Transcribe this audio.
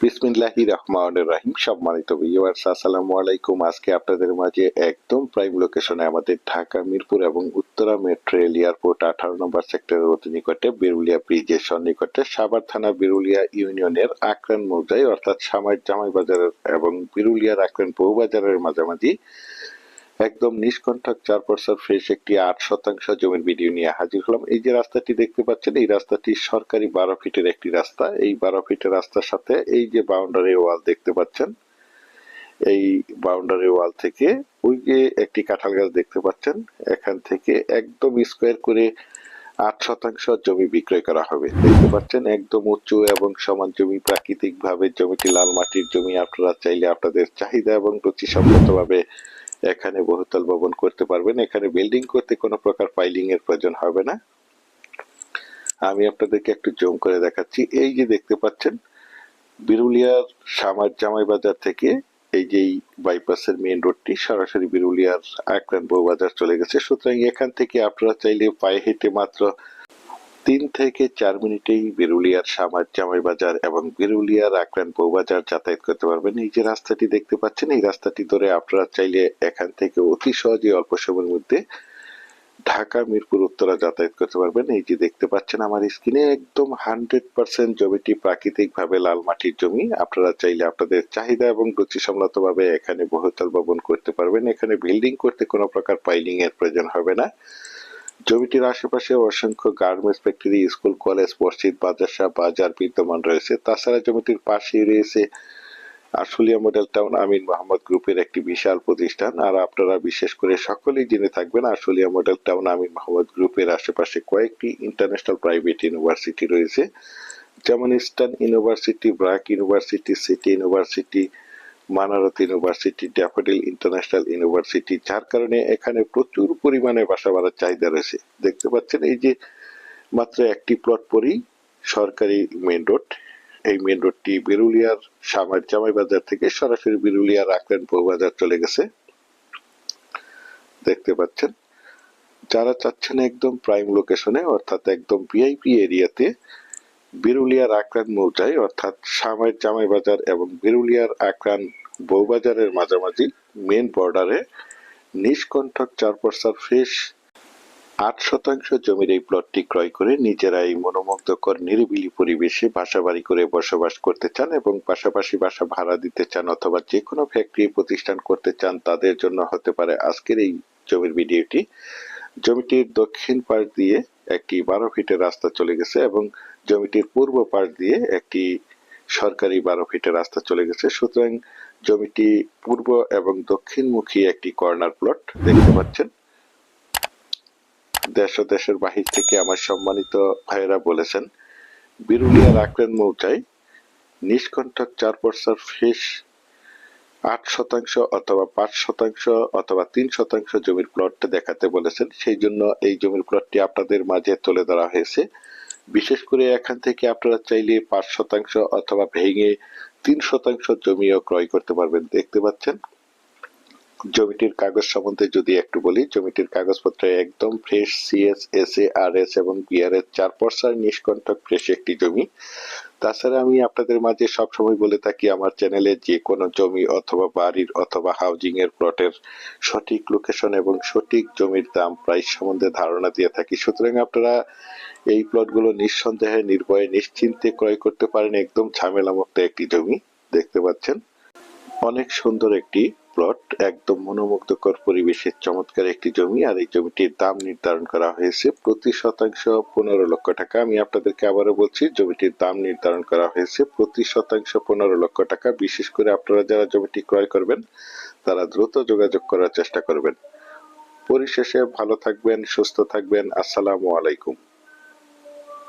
বিসমিল্লাহির রহমানির রহিম। সম্মানিত ভিউয়ার্স, আসসালামু আলাইকুম। আজকে আপনাদের মাঝে একদম প্রাইম লোকেশনে আমাদের ঢাকা মিরপুর এবং উত্তরা মেট্রো রেল এয়ারপোর্ট 18 নম্বর সেক্টরের অতি নিকটে বিরুলিয়া ব্রিজের সন্নিকটে সাভার থানা বিরুলিয়া ইউনিয়নের আকরান মৌজায় অর্থাৎ সামাইর জামাই বাজারের এবং বিরুলিয়ার আকরান বউবাজারের মাঝামাঝি একদম নিষ্কণ্ঠক 4% ফ্রেশ একটি 8% জমির ভিডিও নিয়ে হাজির হলাম। এই যে রাস্তাটি দেখতে পাচ্ছেন, এই রাস্তাটি সরকারি 12 ফিটের একটি রাস্তা। এই 12 ফিটের রাস্তার সাথে এই যে বাউন্ডারি ওয়াল দেখতে পাচ্ছেন, এই বাউন্ডারি ওয়াল থেকে ওই যে একটি কাঁঠাল গাছ দেখতে পাচ্ছেন, এখান থেকে একদম স্কোয়ার করে 8% জমি বিক্রয় করা হবে। দেখতে পাচ্ছেন একদম উঁচু এবং সমান জমি, প্রাকৃতিক ভাবে জমিটি লাল মাটির জমি। আপনারা চাইলে আপনাদের চাহিদা এবং রুচিসম্মতভাবে এখানে বহুতল ভবন করতে পারবেন। এখানে বিল্ডিং করতে কোনো প্রকার পাইলিং এর প্রয়োজন হবে না। আমি আপনাদেরকে একটু জুম করে দেখাচ্ছি। এই যে দেখতে পাচ্ছেন বিরুলিয়ার সামার জামাই বাজার থেকে এই যে বাইপাসের মেইন রোডটি সরাসরি বিরুলিয়ার আকরান বউবাজার চলে গেছে। সুতরাং এখান থেকে আপনারা চাইলে পায়ে হেঁটে মাত্র 3 থেকে 4 মিনিটেই বিরুলিয়ার সামার জামাই বাজার এবং বিরুলিয়ার আকরান বউবাজার যাতায়াত করতে পারবেন। এই যে রাস্তাটি দেখতে পাচ্ছেন, এই রাস্তাটি ধরে আপনারা চাইলে এখান থেকে অতি সহজে অল্প সময়ের মধ্যে ঢাকা মিরপুর উত্তরা যাতায়াত করতে পারবেন। এই যে দেখতে পাচ্ছেন আমার স্ক্রিনে একদম 100% জমিটি প্রাকৃতিক ভাবে লাল মাটির জমি। আপনারা চাইলে আপনাদের চাহিদা এবং রুচিসম্মত ভাবে এখানে বহুতল ভবন করতে পারবেন। এখানে বিল্ডিং করতে কোনো প্রকার পাইলিং এর প্রয়োজন হবে না। জমিটির আশেপাশে অসংখ্য গার্মেন্টস ফ্যাক্টরি, স্কুল, কলেজ, মসজিদ, মাদ্রাসা, বাজার বিদ্যমান রয়েছে। তাছাড়া জমিটির পাশেই রয়েছে আশুলিয়া মডেল টাউন আমিন মোহাম্মদ গ্রুপের একটি বিশাল প্রতিষ্ঠান। আর আপনারা বিশেষ করে সকলেই জেনে থাকবেন আশুলিয়া মডেল টাউন আমিন মোহাম্মদ গ্রুপের আশেপাশে কয়েকটি ইন্টারন্যাশনাল প্রাইভেট ইউনিভার্সিটি রয়েছে, যেমন eastern university, BRAC university, city university, Manarat university, daffodil international university, যার কারণে এখানে প্রচুর পরিমাণে বাসা ভাড়ার চাহিদা রয়েছে। দেখতে পাচ্ছেন এই যে মাত্র একটি প্লট পরেই সরকারি মেইন রোড। এই মেইন রোডটি বিরুলিয়ার সামার জামাই বাজার থেকে সরাসরি বিরুলিয়ার আকরান বউবাজার চলে গেছে। দেখতে পাচ্ছেন, যারা চাচ্ছেন একদম প্রাইম লোকেশনে অর্থাৎ একদম ভিআইপি এরিয়াতে বিরুলিয়ার আকরান মৌজায় অর্থাৎ সামার জামাই বাজার এবং বিরুলিয়ার আকরান বউবাজারের মাঝামাঝি মেইন বর্ডারে নিষ্কণ্ঠক 4% ফ্রেশ 8% জমির এই প্লটটি ক্রয় করে নিজেরাই মনোমুগ্ধকর নিরিবিলি পরিবেশে বাসা বাড়ি করে বসবাস করতে চান এবং পাশাপাশি বাসা ভাড়া দিতে চান অথবা যে কোনো ফ্যাক্টরি প্রতিষ্ঠান করতে চান, তাদের জন্য হতে পারে আজকের এই জমির ভিডিওটি। জমিটির দক্ষিণ পাশ দিয়ে একটি 12 ফিটের রাস্তা চলে গেছে এবং জমিটির পূর্ব পাশ দিয়ে একটি সরকারি 12 ফিটের রাস্তা চলে গেছে। সুতরাং জমিটি পূর্ব এবং দক্ষিণমুখী একটি কর্নার প্লট। দেখতে পাচ্ছেন দেশ ও দেশের বাহির থেকে আমার সম্মানিত ভাইয়েরা বলেছেন বিরুলিয়ার আকরান মৌজায় নিষ্কণ্ঠক 4% ফ্রেশ 8% অথবা 5% অথবা 3% জমির প্লট দেখাতে বলেছেন। সেই জন্য এই জমির প্লটটি আপনাদের মাঝে তুলে ধরা হয়েছে। বিশেষ করে এখান থেকে আপনারা চাইলে 5% অথবা ভেঙে 3% জমিও ক্রয় করতে পারবেন। দেখতে পাচ্ছেন জমিটির কাগজ সম্বন্ধে যদি একটু বলি, জমিটির কাগজপত্র একদম ফ্রেশ, সিএস, এসএ, আরএস এবং বিআরএস 4% নিষ্কণ্ঠক ফ্রেশ একটি জমি। তাছাড়া আমি আপনাদের মাঝে সবসময় বলে থাকি আমার চ্যানেলে যে কোনো জমি অথবা বাড়ির অথবা হাউজিং এর প্লটের সঠিক লোকেশন এবং সঠিক জমির দাম প্রাইস সম্বন্ধে ধারণা দিয়ে থাকি। সুতরাং আপনারা এই প্লটগুলো নিঃসন্দেহে নির্ভয়ে নিশ্চিন্তে ক্রয় করতে পারেন। একদম ঝামেলামুক্ত একটি জমি। দেখতে পাচ্ছেন অনেক সুন্দর একটি প্লট, একদম মনোমুগ্ধকর পরিবেশের চমৎকার একটি জমি। আর এই জমিটির দাম নির্ধারণ করা হয়েছে প্রতি শতাংশ 15 লক্ষ টাকা। আমি আপনাদেরকে আবারও বলছি, জমিটির দাম নির্ধারণ করা হয়েছে প্রতি শতাংশ 15 লক্ষ টাকা। বিশেষ করে আপনারা যারা জমিটি ক্রয় করবেন তারা দ্রুত যোগাযোগ করার চেষ্টা করবেন। পরিশেষে ভালো থাকবেন, সুস্থ থাকবেন। আসসালামু আলাইকুম।